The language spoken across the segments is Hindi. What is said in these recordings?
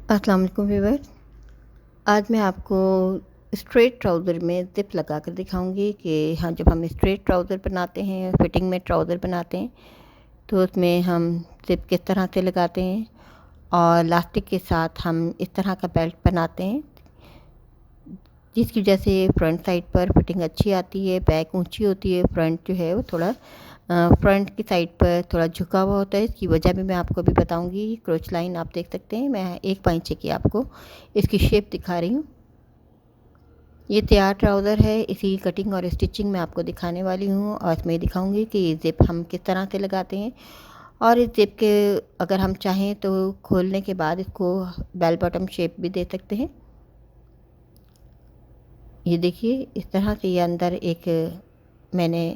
अस्सलाम वालेकुम व्यूअर्स। आज मैं आपको स्ट्रेट ट्राउज़र में ज़िप लगा कर दिखाऊंगी कि हाँ, जब हम स्ट्रेट ट्राउज़र बनाते हैं, फिटिंग में ट्राउज़र बनाते हैं, तो उसमें हम ज़िप किस तरह से लगाते हैं और लास्टिक के साथ हम इस तरह का बेल्ट बनाते हैं, जिसकी वजह से फ्रंट साइड पर फिटिंग अच्छी आती है। बैक ऊंची होती है, फ्रंट जो है वो थोड़ा फ्रंट की साइड पर थोड़ा झुका हुआ होता है। इसकी वजह भी मैं आपको अभी बताऊंगी। क्रोच लाइन आप देख सकते हैं, मैं 1 इंच की आपको इसकी शेप दिखा रही हूँ। ये तैयार ट्राउज़र है, इसी कटिंग और स्टिचिंग मैं आपको दिखाने वाली हूँ और इसमें दिखाऊंगी कि ये ज़िप हम किस तरह से लगाते हैं। और इस ज़िप के अगर हम चाहें तो खोलने के बाद इसको बेल बॉटम शेप भी दे सकते हैं। ये देखिए, इस तरह से ये अंदर मैंने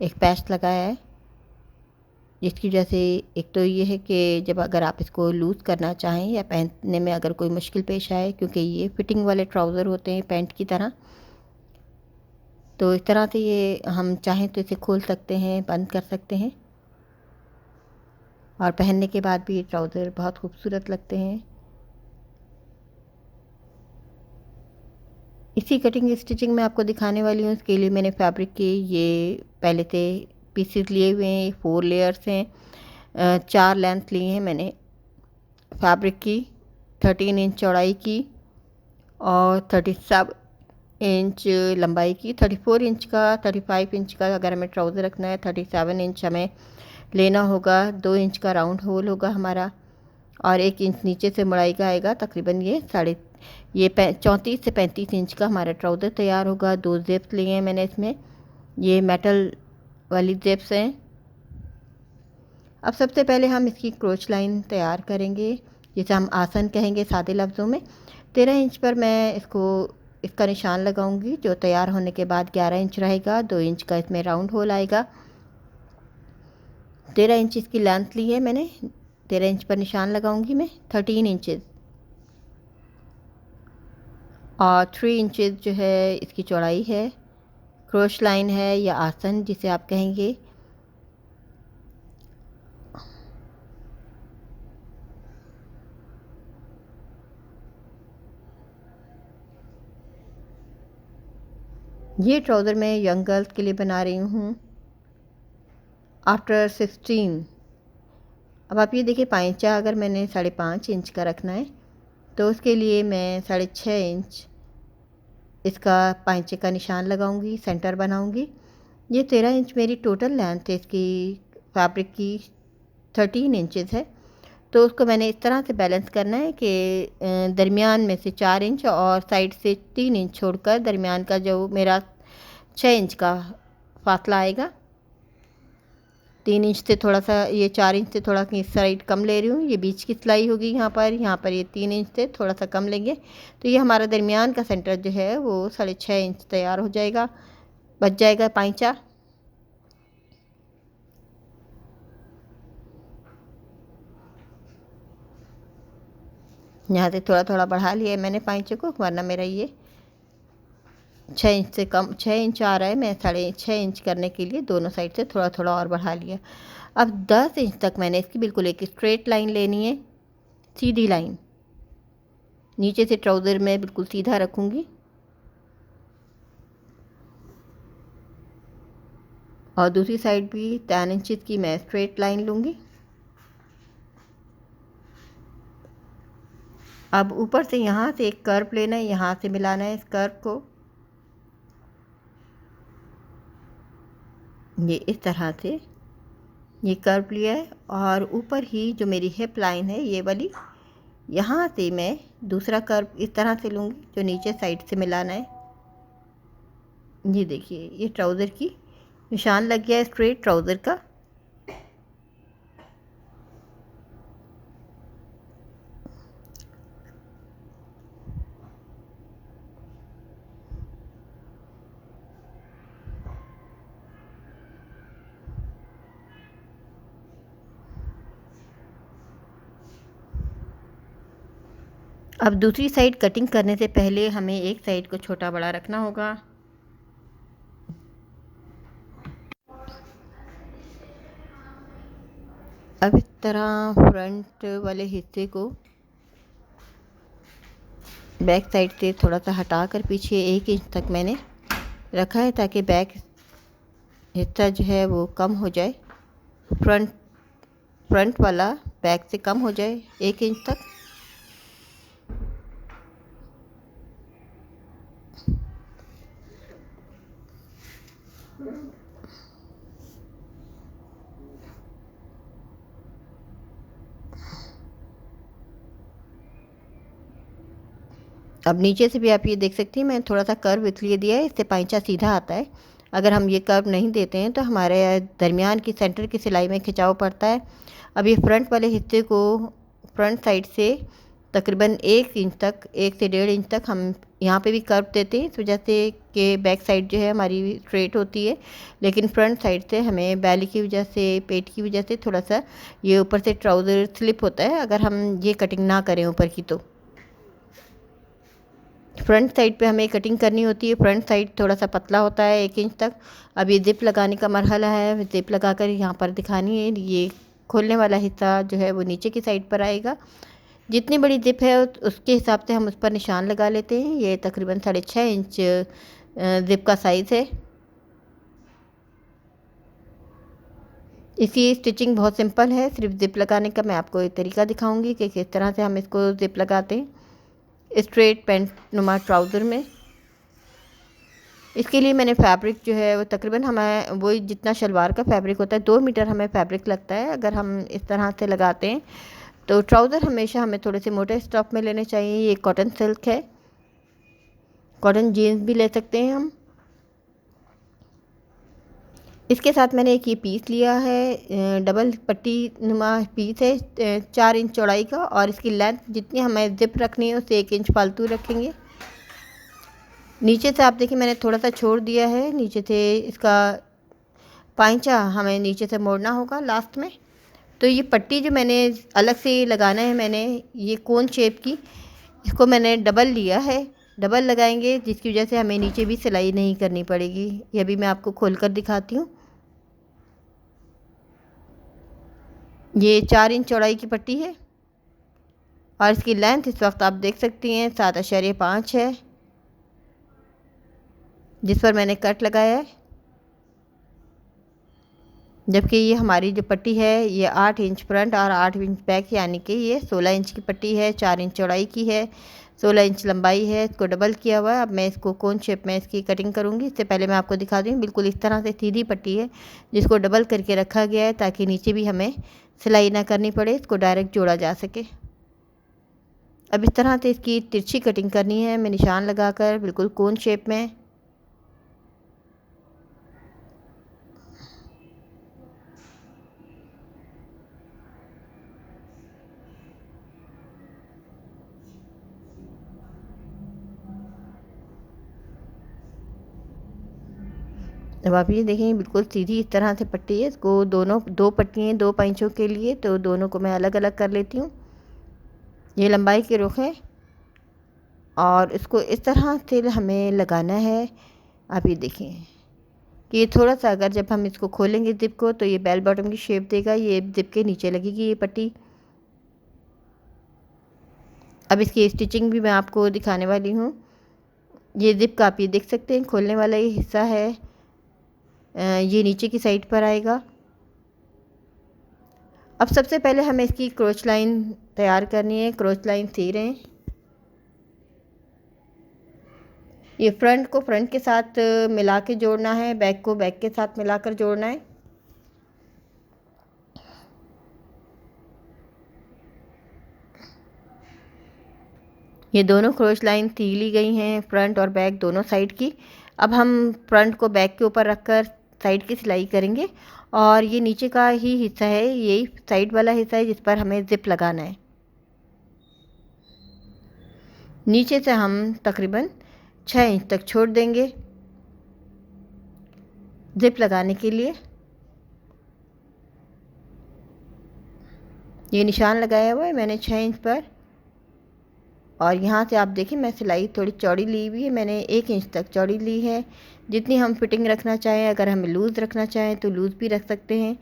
एक पैच लगाया है, जिसकी वजह से एक तो ये है कि जब अगर आप इसको लूज़ करना चाहें या पहनने में अगर कोई मुश्किल पेश आए, क्योंकि ये फिटिंग वाले ट्राउज़र होते हैं पैंट की तरह, तो इस तरह से ये हम चाहें तो इसे खोल सकते हैं, बंद कर सकते हैं और पहनने के बाद भी ये ट्राउज़र बहुत खूबसूरत लगते हैं। इसी कटिंग स्टिचिंग में आपको दिखाने वाली हूँ। इसके लिए मैंने फैब्रिक के ये पहले से पीसेस लिए हुए हैं, 4 लेयर्स हैं। 4 लेंथ लिए हैं मैंने फैब्रिक की, 13 इंच चौड़ाई की और 37 इंच लंबाई की। 34 इंच का, 35 इंच का अगर हमें ट्राउज़र रखना है, 37 इंच हमें लेना होगा। 2 इंच का राउंड होल होगा हमारा और 1 इंच नीचे से मुड़ाई का आएगा। तकरीबन ये 34 से 35 इंच का हमारा ट्राउज़र तैयार होगा। 2 ज़िप्स लिए हैं मैंने इसमें, ये मेटल वाली ज़िप्स हैं। अब सबसे पहले हम इसकी क्रोच लाइन तैयार करेंगे, जिसे हम आसन कहेंगे सादे लफ्ज़ों में। 13 इंच पर मैं इसका निशान लगाऊंगी, जो तैयार होने के बाद 11 इंच रहेगा। 2 इंच का इसमें राउंड होल आएगा। 13 इंच इसकी लेंथ ली है मैंने। 13 इंच पर निशान लगाऊंगी मैं। 13 इंचेस और 3 इंचेस जो है इसकी चौड़ाई है। क्रोच लाइन है या आसन जिसे आप कहेंगे। ये ट्राउज़र मैं यंग गर्ल्स के लिए बना रही हूँ आफ्टर 16। अब आप ये देखिए, पाइचा अगर मैंने 5.5 इंच का रखना है तो उसके लिए मैं 6.5 इंच इसका पाइचे का निशान लगाऊंगी, सेंटर बनाऊंगी। ये 13 इंच मेरी टोटल लेंथ है इसकी फैब्रिक की, 13 इंचेस है। तो उसको मैंने इस तरह से बैलेंस करना है कि दरमियान में से 4 इंच और साइड से 3 इंच छोड़कर दरमियान का जो मेरा 6 इंच का फासला आएगा। 3 इंच से थोड़ा सा, ये 4 इंच से थोड़ा सी साइड कम ले रही हूँ। ये बीच की सिलाई होगी यहाँ पर ये 3 इंच से थोड़ा सा कम लेंगे, तो ये हमारा दरमियान का सेंटर जो है वो 6.5 इंच तैयार हो जाएगा, बच जाएगा पाइचा। यहाँ से थोड़ा थोड़ा बढ़ा लिया है मैंने पाइचे को, वरना मेरा ये 6 इंच से कम, 6 इंच आ रहा है। मैं 6.5 इंच करने के लिए दोनों साइड से थोड़ा थोड़ा और बढ़ा लिया। अब 10 इंच तक मैंने इसकी बिल्कुल एक स्ट्रेट लाइन लेनी है, सीधी लाइन। नीचे से ट्राउज़र में बिल्कुल सीधा रखूँगी और दूसरी साइड भी 10 इंचेस की मैं स्ट्रेट लाइन लूँगी। अब ऊपर से यहाँ से एक कर्व लेना है, यहाँ से मिलाना है इस कर्व को, ये इस तरह से ये कर्व लिया है। और ऊपर ही जो मेरी हिप लाइन है ये वाली, यहाँ से मैं दूसरा कर्व इस तरह से लूँगी, जो नीचे साइड से मिलाना है। ये देखिए, ये ट्राउज़र की निशान लग गया है स्ट्रेट ट्राउज़र का। अब दूसरी साइड कटिंग करने से पहले हमें एक साइड को छोटा बड़ा रखना होगा। अब इस तरह फ्रंट वाले हिस्से को बैक साइड से थोड़ा सा हटा कर पीछे 1 इंच तक मैंने रखा है ताकि बैक हिस्सा जो है वो कम हो जाए, फ्रंट वाला बैक से कम हो जाए 1 इंच तक। अब नीचे से भी आप ये देख सकती हैं, मैंने थोड़ा सा कर्व इसलिए दिया है, इससे पाइचा सीधा आता है। अगर हम ये कर्व नहीं देते हैं तो हमारे दरमियान की सेंटर की सिलाई में खिंचाव पड़ता है। अब ये फ्रंट वाले हिस्से को फ्रंट साइड से तकरीबन 1 इंच तक, 1 से 1.5 इंच तक हम यहाँ पे भी कर्व देते हैं, इस वजह से कि बैक साइड जो है हमारी स्ट्रेट होती है, लेकिन फ्रंट साइड से हमें बैली की वजह से, पेट की वजह से थोड़ा सा ये ऊपर से ट्राउज़र स्लिप होता है अगर हम ये कटिंग ना करें ऊपर की। तो फ्रंट साइड पे हमें कटिंग करनी होती है, फ्रंट साइड थोड़ा सा पतला होता है 1 इंच तक। अब ये ज़िप लगाने का मरहला है, ज़िप लगाकर यहाँ पर दिखानी है। ये खोलने वाला हिस्सा जो है वो नीचे की साइड पर आएगा। जितनी बड़ी ज़िप है उसके हिसाब से हम उस पर निशान लगा लेते हैं। ये तकरीबन 6.5 इंच ज़िप का साइज़ है। इसकी स्टिचिंग बहुत सिंपल है, सिर्फ ज़िप लगाने का मैं आपको एक तरीका दिखाऊंगी कि किस तरह से हम इसको ज़िप लगाते हैं स्ट्रेट पैंट नुमा ट्राउज़र में। इसके लिए मैंने फैब्रिक जो है वो तकरीबन हमें वही जितना शलवार का फैब्रिक होता है, 2 मीटर हमें फैब्रिक लगता है। अगर हम इस तरह से लगाते हैं तो ट्राउज़र हमेशा हमें थोड़े से मोटे स्टफ़ में लेने चाहिए। ये कॉटन सिल्क है, कॉटन जीन्स भी ले सकते हैं हम। इसके साथ मैंने एक ये पीस लिया है, डबल पट्टी नुमा पीस है 4 इंच चौड़ाई का, और इसकी लेंथ जितनी हमें ज़िप रखनी है उससे 1 इंच फालतू रखेंगे। नीचे से आप देखिए मैंने थोड़ा सा छोड़ दिया है, नीचे से इसका पाइचा हमें नीचे से मोड़ना होगा लास्ट में। तो ये पट्टी जो मैंने अलग से लगाना है, मैंने ये कोन शेप की, इसको मैंने डबल लिया है। डबल लगाएंगे जिसकी वजह से हमें नीचे भी सिलाई नहीं करनी पड़ेगी। ये भी मैं आपको खोल कर दिखाती हूँ। ये 4 इंच चौड़ाई की पट्टी है और इसकी लेंथ इस वक्त आप देख सकती हैं 7.5 है, जिस पर मैंने कट लगाया है। जबकि ये हमारी जो पट्टी है ये 8 इंच फ्रंट और 8 इंच बैक, यानी कि ये 16 इंच की पट्टी है, 4 इंच चौड़ाई की है, 16 इंच लंबाई है। इसको डबल किया हुआ है। अब मैं इसको कोन शेप में इसकी कटिंग करूँगी। इससे पहले मैं आपको दिखा दूँ, बिल्कुल इस तरह से सीधी पट्टी है जिसको डबल करके रखा गया है ताकि नीचे भी हमें सिलाई ना करनी पड़े, इसको डायरेक्ट जोड़ा जा सके। अब इस तरह से इसकी तिरछी कटिंग करनी है, मैं निशान लगाकर बिल्कुल कोन शेप में। अब आप ये देखें बिल्कुल सीधी इस तरह से पट्टी है। इसको दोनों 2 पट्टियाँ 2 पैंचों के लिए, तो दोनों को मैं अलग अलग कर लेती हूँ। ये लंबाई के रुख है और इसको इस तरह से हमें लगाना है। आप ये देखें कि ये थोड़ा सा, अगर जब हम इसको खोलेंगे ज़िप को तो ये बेल बॉटम की शेप देगा, ये ज़िप के नीचे लगेगी ये पट्टी। अब इसकी स्टिचिंग भी मैं आपको दिखाने वाली हूँ। ये ज़िप का आप ये देख सकते हैं, खोलने वाला ये हिस्सा है, ये नीचे की साइड पर आएगा। अब सबसे पहले हमें इसकी क्रोच लाइन तैयार करनी है। क्रोच लाइन सी रहे हैं, ये फ्रंट को फ्रंट के साथ मिला के जोड़ना है, बैक को बैक के साथ मिलाकर जोड़ना है। ये दोनों क्रोच लाइन सी ली गई हैं, फ्रंट और बैक दोनों साइड की। अब हम फ्रंट को बैक के ऊपर रखकर साइड की सिलाई करेंगे और ये नीचे का ही हिस्सा है, यही साइड वाला हिस्सा है जिस पर हमें ज़िप लगाना है। नीचे से हम तकरीबन 6 इंच तक छोड़ देंगे ज़िप लगाने के लिए। ये निशान लगाया हुआ है मैंने 6 इंच पर, और यहाँ से आप देखिए मैं सिलाई थोड़ी चौड़ी ली हुई है, मैंने 1 इंच तक चौड़ी ली है। जितनी हम फिटिंग रखना चाहें, अगर हमें लूज़ रखना चाहें तो लूज़ भी रख सकते हैं।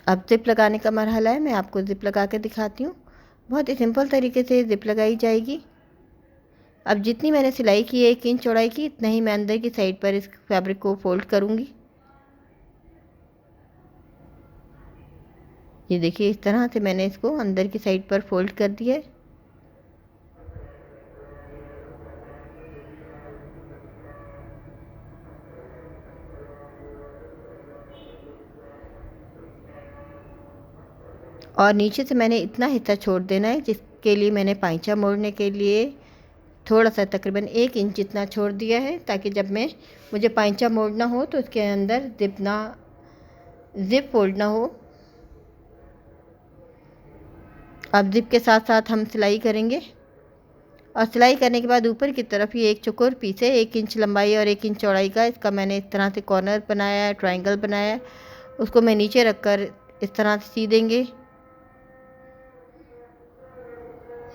अब ज़िप लगाने का मरहला है, मैं आपको ज़िप लगा के दिखाती हूँ। बहुत ही सिंपल तरीके से ज़िप लगाई जाएगी। अब जितनी मैंने सिलाई की है 1 इंच चौड़ाई की, इतना ही मैं अंदर की साइड पर इस फैब्रिक को फ़ोल्ड करूँगी। ये देखिए इस तरह से मैंने इसको अंदर की साइड पर फ़ोल्ड कर दिया है। और नीचे से मैंने इतना हिस्सा छोड़ देना है जिसके लिए मैंने पाइचा मोड़ने के लिए थोड़ा सा तकरीबन 1 इंच इतना छोड़ दिया है, ताकि जब मुझे पाइचा मोड़ना हो तो उसके अंदर ज़िप फोल्ड ना हो। अब ज़िप के साथ साथ हम सिलाई करेंगे, और सिलाई करने के बाद ऊपर की तरफ ये एक चौकोर पीस है 1 इंच लंबाई और 1 इंच चौड़ाई का। इसका मैंने इस तरह से कॉर्नर बनाया है, ट्रायंगल बनाया है। उसको मैं नीचे रखकर इस तरह से सी देंगे।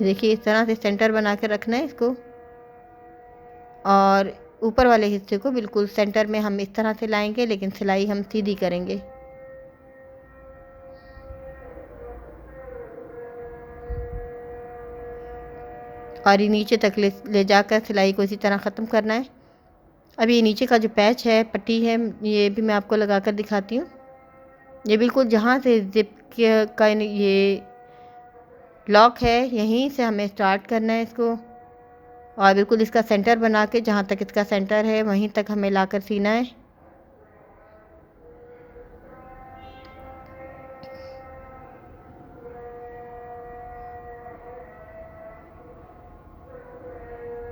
देखिए इस तरह से सेंटर बना के रखना है इसको, और ऊपर वाले हिस्से को बिल्कुल सेंटर में हम इस तरह से लाएंगे, लेकिन सिलाई हम सीधी करेंगे। और ये नीचे तक ले जाकर सिलाई को इसी तरह ख़त्म करना है। अब ये नीचे का जो पैच है, पट्टी है, ये भी मैं आपको लगा कर दिखाती हूँ। ये बिल्कुल जहाँ से ज़िप का ये लॉक है, यहीं से हमें स्टार्ट करना है इसको, और बिल्कुल इसका सेंटर बना के जहाँ तक इसका सेंटर है वहीं तक हमें लाकर सीना है।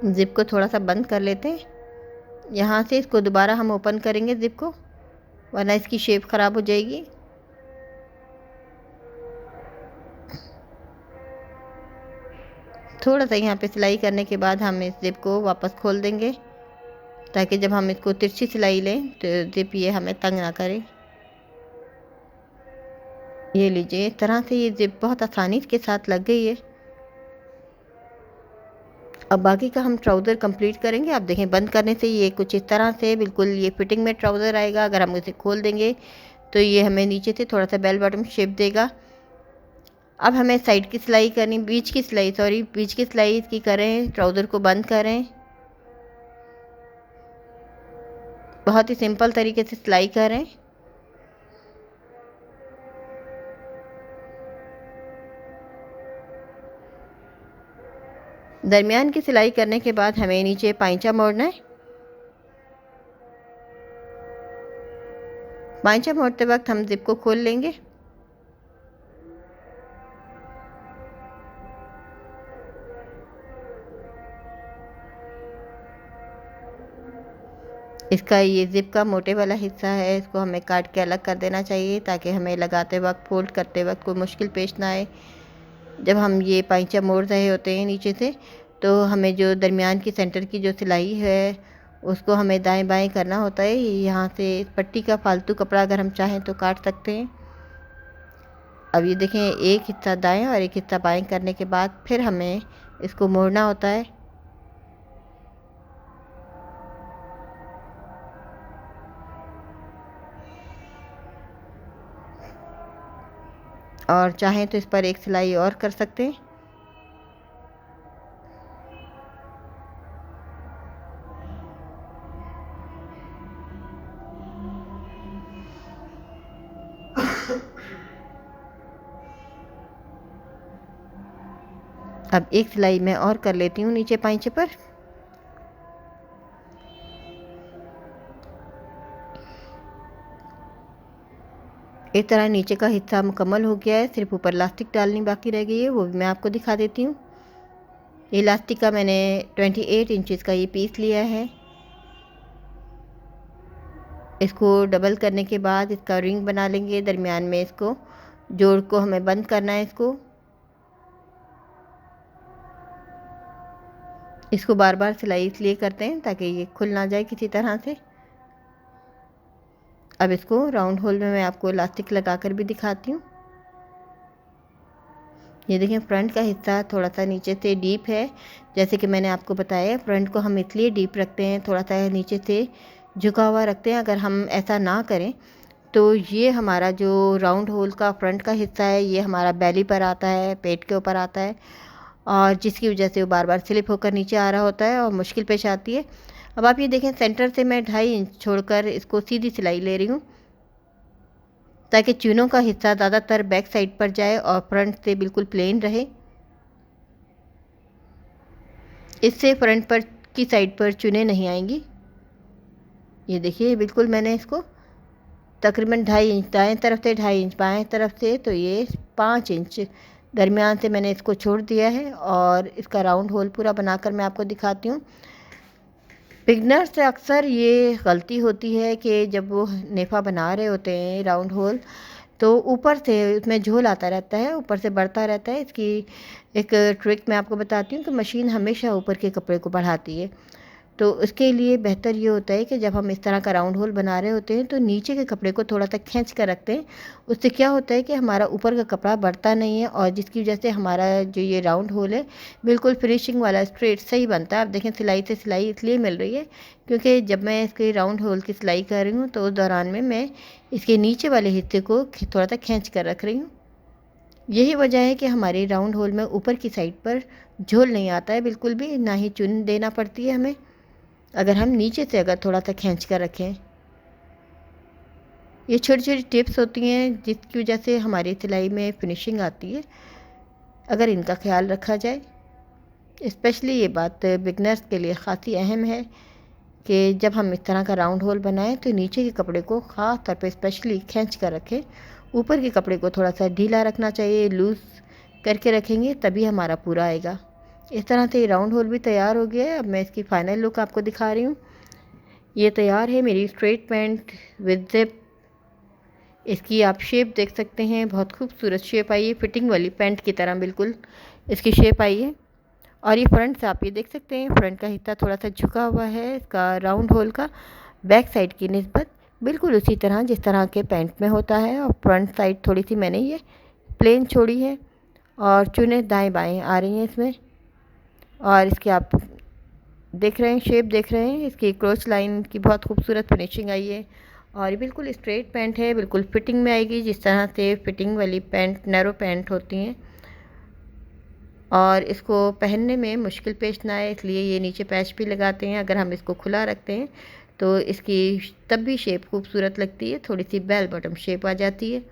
ज़िप को थोड़ा सा बंद कर लेते हैं। यहाँ से इसको दोबारा हम ओपन करेंगे ज़िप को, वरना इसकी शेप ख़राब हो जाएगी। थोड़ा सा यहाँ पे सिलाई करने के बाद हम इस ज़िप को वापस खोल देंगे, ताकि जब हम इसको तिरछी सिलाई लें तो ज़िप ये हमें तंग ना करे। ये लीजिए इस तरह से ये ज़िप बहुत आसानी के साथ लग गई है। अब बाकी का हम ट्राउज़र कंप्लीट करेंगे। आप देखें बंद करने से ये कुछ इस तरह से बिल्कुल ये फिटिंग में ट्राउज़र आएगा। अगर हम इसे खोल देंगे तो ये हमें नीचे से थोड़ा सा बेल बॉटम शेप देगा। अब हमें साइड की सिलाई करनी, बीच की सिलाई इसकी करें, ट्राउज़र को बंद करें। बहुत ही सिंपल तरीके से सिलाई करें। दरमियान की सिलाई करने के बाद हमें नीचे पाइचा मोड़ना है। पाइचा मोड़ते वक्त हम ज़िप को खोल लेंगे। इसका ये ज़िप का मोटे वाला हिस्सा है, इसको हमें काट के अलग कर देना चाहिए, ताकि हमें लगाते वक्त, फोल्ड करते वक्त कोई मुश्किल पेश ना आए। जब हम ये पाइचा मोड़ रहे होते हैं नीचे से, तो हमें जो दरमियान की सेंटर की जो सिलाई है उसको हमें दाएं बाएं करना होता है। यहाँ से पट्टी का फालतू कपड़ा अगर हम चाहें तो काट सकते हैं। अब ये देखें एक हिस्सा दाएं और एक हिस्सा बाएं करने के बाद फिर हमें इसको मोड़ना होता है। और चाहें तो इस पर एक सिलाई और कर सकते हैं। अब एक सिलाई मैं और कर लेती हूँ नीचे पाइचे पर। इस तरह नीचे का हिस्सा मुकम्मल हो गया है, सिर्फ ऊपर इलास्टिक डालनी बाकी रह गई है, वो भी मैं आपको दिखा देती हूँ। ये इलास्टिक का मैंने 28 इंचेस का ये पीस लिया है। इसको डबल करने के बाद इसका रिंग बना लेंगे। दरमियान में इसको जोड़ को हमें बंद करना है। इसको बार बार सिलाई इसलिए करते हैं ताकि ये खुल ना जाए किसी तरह से। अब इसको राउंड होल में मैं आपको इलास्टिक लगा कर भी दिखाती हूँ। ये देखें फ्रंट का हिस्सा थोड़ा सा नीचे से डीप है, जैसे कि मैंने आपको बताया। फ्रंट को हम इसलिए डीप रखते हैं, थोड़ा सा नीचे से झुका हुआ रखते हैं। अगर हम ऐसा ना करें तो ये हमारा जो राउंड होल का फ्रंट का हिस्सा है, ये हमारा बेली पर आता है, पेट के ऊपर आता है, और जिसकी वजह से वो बार बार स्लिप होकर नीचे आ रहा होता है और मुश्किल पेश आती है। अब आप ये देखें, सेंटर से मैं 2.5 इंच छोड़कर इसको सीधी सिलाई ले रही हूँ, ताकि चूनों का हिस्सा ज़्यादातर बैक साइड पर जाए और फ्रंट से बिल्कुल प्लेन रहे। इससे फ्रंट पर की साइड पर चुने नहीं आएंगी। ये देखिए, बिल्कुल मैंने इसको तकरीबन 2.5 इंच दाएं तरफ से, 2.5 इंच बाएं तरफ से, तो ये 5 इंच दरमियान से मैंने इसको छोड़ दिया है। और इसका राउंड होल पूरा बनाकर मैं आपको दिखाती हूँ। बिगनर से अक्सर ये गलती होती है कि जब वो नेफा बना रहे होते हैं राउंड होल, तो ऊपर से उसमें झोल आता रहता है, ऊपर से बढ़ता रहता है। इसकी एक ट्रिक मैं आपको बताती हूँ कि मशीन हमेशा ऊपर के कपड़े को बढ़ाती है। तो उसके लिए बेहतर ये होता है कि जब हम इस तरह का राउंड होल बना रहे होते हैं तो नीचे के कपड़े को थोड़ा सा खींच कर रखते हैं। उससे क्या होता है कि हमारा ऊपर का कपड़ा बढ़ता नहीं है, और जिसकी वजह से हमारा जो ये राउंड होल है बिल्कुल फिनिशिंग वाला स्ट्रेट सही बनता है। आप देखें, सिलाई से सिलाई इसलिए मिल रही है क्योंकि जब मैं इसके राउंड होल की सिलाई कर रही हूँ तो उस दौरान में मैं इसके नीचे वाले हिस्से को थोड़ा सा खींच कर रख रही हूँ। यही वजह है कि हमारे राउंड होल में ऊपर की साइड पर झोल नहीं आता है बिल्कुल भी, ना ही चुन देना पड़ती है हमें, अगर हम नीचे से अगर थोड़ा सा खींच कर रखें। ये छोटी छोटी टिप्स होती हैं जिसकी वजह से हमारी सिलाई में फिनिशिंग आती है, अगर इनका ख्याल रखा जाए। स्पेशली ये बात बिगनर्स के लिए ख़ासी अहम है कि जब हम इस तरह का राउंड होल बनाएं तो नीचे के कपड़े को ख़ास तौर पे स्पेशली खींच कर रखें। ऊपर के कपड़े को थोड़ा सा ढीला रखना चाहिए, लूज़ करके रखेंगे तभी हमारा पूरा आएगा। इस तरह से राउंड होल भी तैयार हो गया है। अब मैं इसकी फ़ाइनल लुक आपको दिखा रही हूँ। ये तैयार है मेरी स्ट्रेट पैंट विद जिप। इसकी आप शेप देख सकते हैं, बहुत खूबसूरत शेप आई है, फिटिंग वाली पैंट की तरह बिल्कुल इसकी शेप आई है। और ये फ्रंट से आप ये देख सकते हैं, फ्रंट का हिस्सा थोड़ा सा झुका हुआ है इसका राउंड होल का, बैक साइड की निस्बत बिल्कुल उसी तरह जिस तरह के पैंट में होता है। और फ्रंट साइड थोड़ी सी मैंने ये प्लेन छोड़ी है, और चुने दाएं बाएं आ रही हैं इसमें। और इसके आप देख रहे हैं, शेप देख रहे हैं, इसकी क्रोच लाइन की बहुत खूबसूरत फिनिशिंग आई है। और ये बिल्कुल स्ट्रेट पैंट है, बिल्कुल फिटिंग में आएगी जिस तरह से फिटिंग वाली पैंट, नैरो पैंट होती हैं। और इसको पहनने में मुश्किल पेश ना आए इसलिए ये नीचे पैच भी लगाते हैं। अगर हम इसको खुला रखते हैं तो इसकी तब भी शेप खूबसूरत लगती है, थोड़ी सी बेल बॉटम शेप आ जाती है।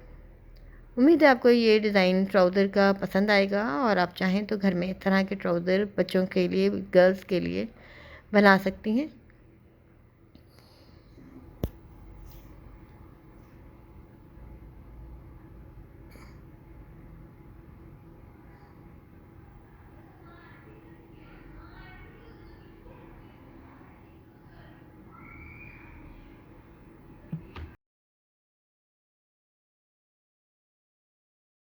उम्मीद है आपको ये डिज़ाइन ट्राउज़र का पसंद आएगा, और आप चाहें तो घर में इस तरह के ट्राउज़र बच्चों के लिए, गर्ल्स के लिए बना सकती हैं।